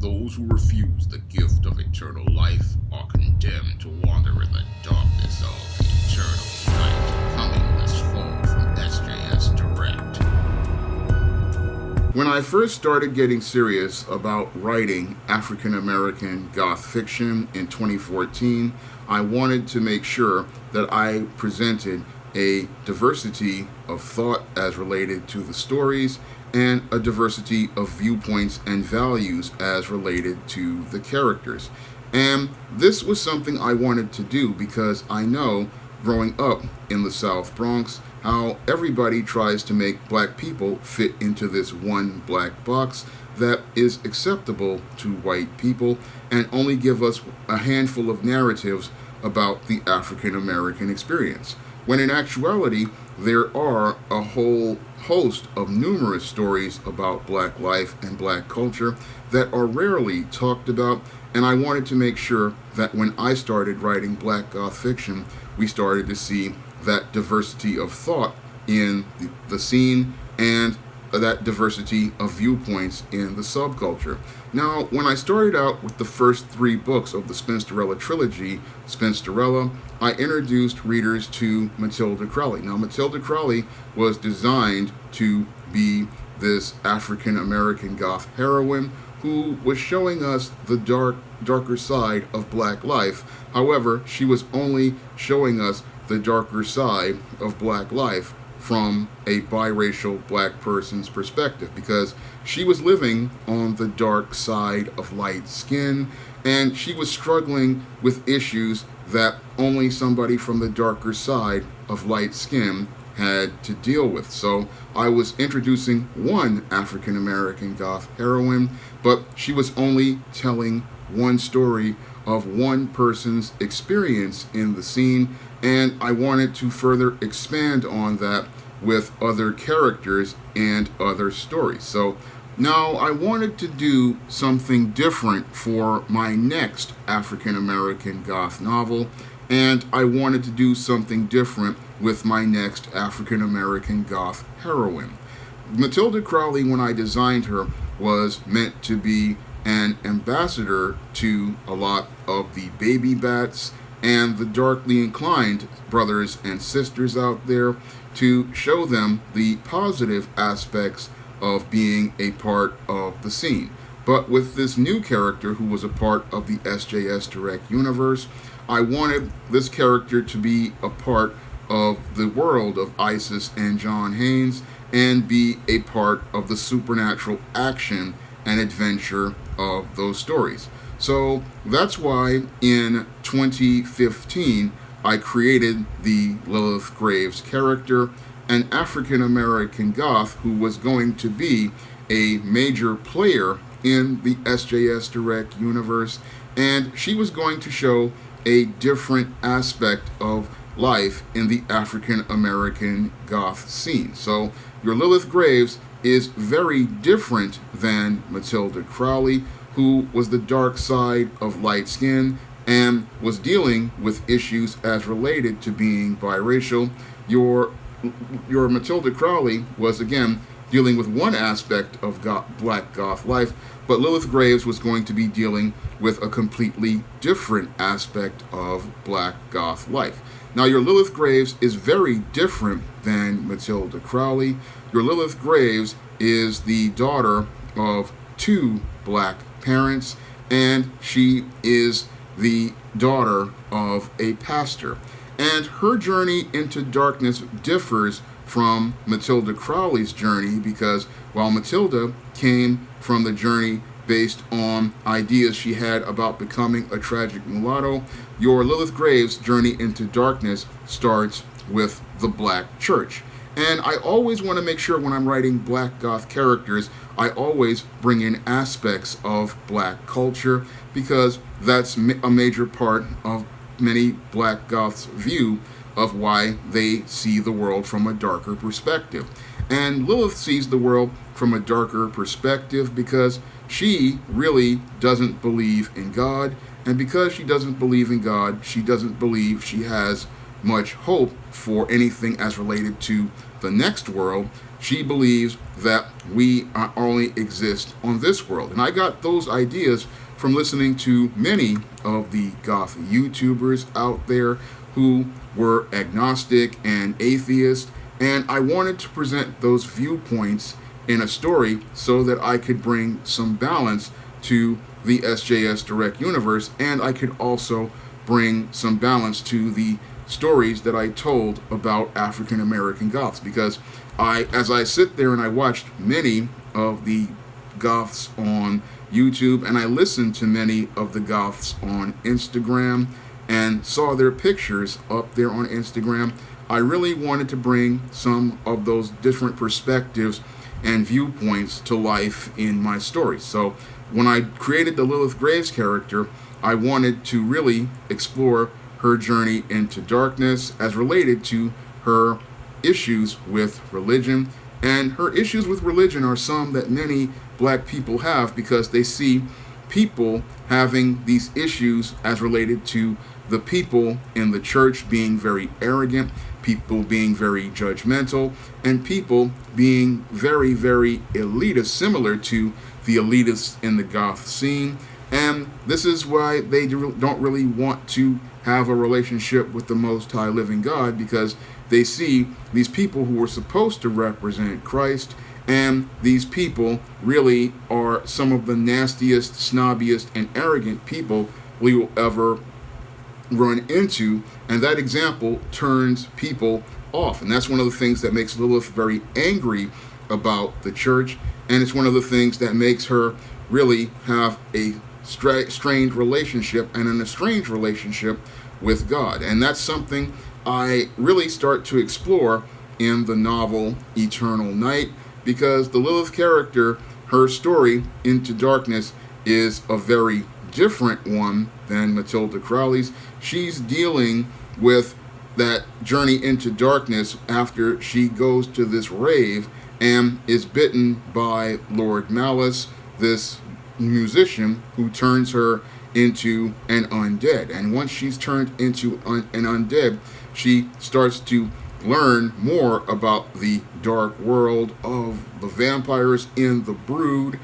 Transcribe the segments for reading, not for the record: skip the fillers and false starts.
Those who refuse the gift of eternal life are condemned to wander in the darkness of eternal night. Coming this fall from SJS Direct. When I first started getting serious about writing African American Goth fiction in 2014, I wanted to make sure that I presented a diversity of thought as related to the stories and a diversity of viewpoints and values as related to the characters. And this was something I wanted to do because I know, growing up in the South Bronx, how everybody tries to make black people fit into this one black box that is acceptable to white people and only give us a handful of narratives about the African American experience. When in actuality, there are a whole host of numerous stories about black life and black culture that are rarely talked about, and I wanted to make sure that when I started writing black goth fiction, we started to see that diversity of thought in the scene and that diversity of viewpoints in the subculture. Now, when I started out with the first 3 books of the Spinsterella trilogy, SPINSTERELLA, I introduced readers to Matilda Crowley. Now, Matilda Crowley was designed to be this African American goth heroine who was showing us the darker side of black life. However, she was only showing us the darker side of black life from a biracial black person's perspective, because she was living on the dark side of light skin and she was struggling with issues that only somebody from the darker side of light skin had to deal with. So I was introducing one African American goth heroine, but she was only telling one story of one person's experience in the scene, and I wanted to further expand on that with other characters and other stories. So now I wanted to do something different for my next African American goth novel, and I wanted to do something different with my next African American goth heroine. Matilda Crowley, when I designed her, was meant to be an ambassador to a lot of the baby bats and the darkly inclined brothers and sisters out there, to show them the positive aspects of being a part of the scene. But with this new character who was a part of the SJS Direct universe, I wanted this character to be a part of the world of Isis and John HAYNES and be a part of the supernatural action and adventure of those stories. So that's why in 2015 I created the Lilith Graves character, an African American goth who was going to be a major player in the SJS Direct universe, and she was going to show a different aspect of life in the African American goth scene. So your Lilith Graves is very different than Matilda Crowley, who was the dark side of light skin and was dealing with issues as related to being biracial. Your Matilda Crowley was, again, dealing with one aspect of black goth life, but Lilith Graves was going to be dealing with a completely different aspect of black goth life. Now, your Lilith Graves is very different than Matilda Crowley. Your Lilith Graves is the daughter of 2 black parents, and she is the daughter of a pastor. And her journey into darkness differs from Matilda Crowley's journey, because while Matilda came from the journey based on ideas she had about becoming a tragic mulatto, your Lilith Graves' journey into darkness starts with the black church. And I always want to make sure when I'm writing black goth characters, I always bring in aspects of black culture, because that's a major part of many black goths' view of why they see the world from a darker perspective. And Lilith sees the world from a darker perspective because she really doesn't believe in God, and because she doesn't believe in God, she doesn't believe she has much hope for anything as related to the next world. She believes that we only exist on this world. And I got those ideas from listening to many of the Goth YouTubers out there who were agnostic and atheist. And I wanted to present those viewpoints in a story so that I could bring some balance to the SJS Direct universe, and I could also bring some balance to the stories that I told about African American Goths, because as I sit there and I watched many of the Goths on YouTube, and I listened to many of the Goths on Instagram and saw their pictures up there on Instagram, I really wanted to bring some of those different perspectives and viewpoints to life in my story. So when I created the Lilith Graves character, I wanted to really explore her journey into darkness as related to her issues with religion. And her issues with religion are some that many black people have, because they see people having these issues as related to the people in the church being very arrogant, people being very judgmental, and people being very, very elitist, similar to the elitists in the Goth scene. And this is why they don't really want to have a relationship with the Most High Living God, because they see these people who are supposed to represent Christ, and these people really are some of the nastiest, snobbiest, and arrogant people we will ever run into, and that example turns people off. And that's one of the things that makes Lilith very angry about the church, and it's one of the things that makes her really have a strained relationship and an estranged relationship with God. And that's something I really start to explore in the novel Eternal Night, because the Lilith character, her story Into Darkness, is a very different one than Matilda Crowley's. She's dealing with that journey into darkness after she goes to this rave and is bitten by Lord Malice, this musician who turns her into an undead. And once she's turned into an undead, she starts to learn more about the dark world of the vampires in the Brood,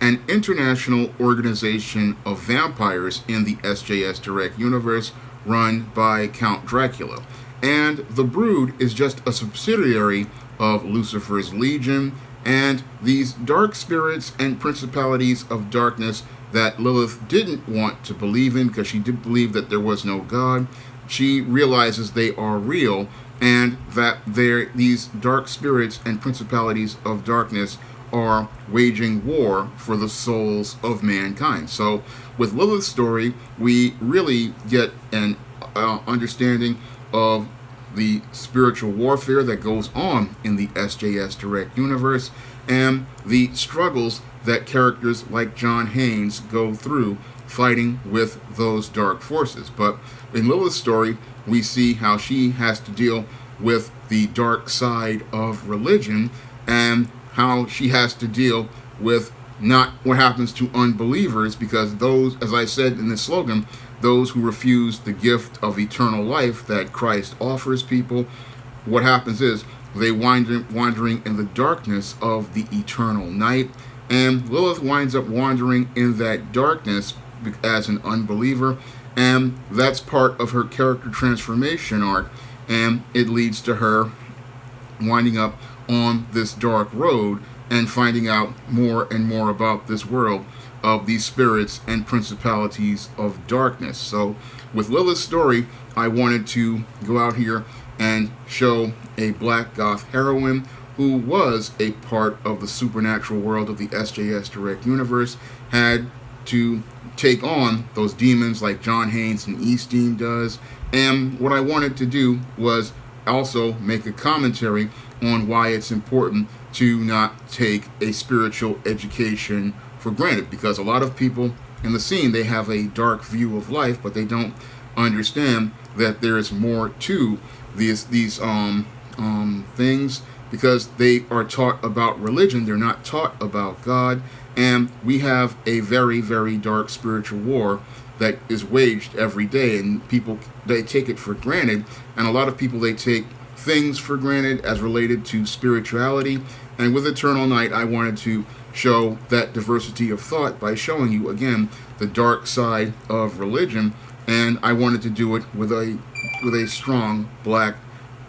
an international organization of vampires in the SJS Direct universe run by Count Dracula. And the Brood is just a subsidiary of Lucifer's Legion, and these dark spirits and principalities of darkness that Lilith didn't want to believe in, because she did believe that there was no God. She realizes they are real, and that these dark spirits and principalities of darkness are waging war for the souls of mankind. So with Lilith's story, we really get an understanding of the spiritual warfare that goes on in the SJS Direct universe, and the struggles that characters like John Haynes go through fighting with those dark forces. But in Lilith's story, we see how she has to deal with the dark side of religion, and how she has to deal with not what happens to unbelievers, because those, as I said in the slogan, those who refuse the gift of eternal life that Christ offers people, what happens is they wandering in the darkness of the eternal night. And Lilith winds up wandering in that darkness as an unbeliever, and that's part of her character transformation arc, and it leads to her winding up on this dark road and finding out more and more about this world of these spirits and principalities of darkness. So with Lilith's story, I wanted to go out here and show a Black Goth heroine who was a part of the supernatural world of the SJS Direct universe, had to take on those demons like John Haynes and Eastine does. And what I wanted to do was also make a commentary on why it's important to not take a spiritual education for granted, because a lot of people in the scene, they have a dark view of life, but they don't understand that there is more to these things, because they are taught about religion, they're not taught about God. And we have a very, very dark spiritual war that is waged every day, and people, they take it for granted. And a lot of people, they take things for granted as related to spirituality. And with Eternal Night, I wanted to show that diversity of thought by showing you, again, the dark side of religion. And I wanted to do it with a strong black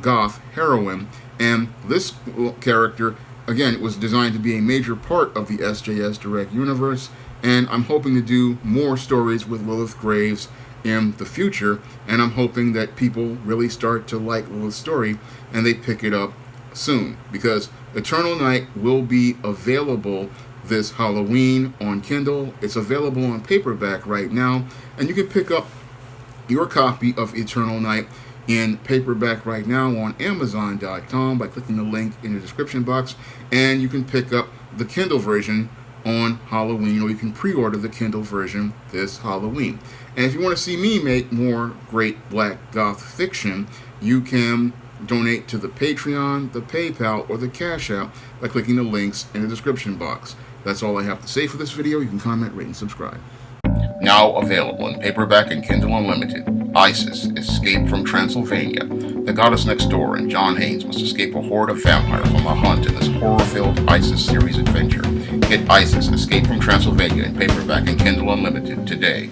goth heroine. And this character, again, it was designed to be a major part of the SJS Direct universe, and I'm hoping to do more stories with Lilith Graves in the future, and I'm hoping that people really start to like Lilith's story and they pick it up soon, because Eternal Night will be available this Halloween on Kindle. It's available on paperback right now, and you can pick up your copy of Eternal Night in paperback right now on Amazon.com by clicking the link in the description box, and you can pick up the Kindle version on Halloween, or you can pre-order the Kindle version this Halloween. And if you want to see me make more great black goth fiction, you can donate to the Patreon, the PayPal, or the Cash App by clicking the links in the description box. That's all I have to say for this video. You can comment, rate, and subscribe. Now available in paperback and Kindle Unlimited, Isis, Escape from Transylvania. The goddess next door and John HAYNES must escape a horde of vampires on the hunt in this horror-filled Isis series adventure. Get Isis, Escape from Transylvania in paperback and Kindle Unlimited today.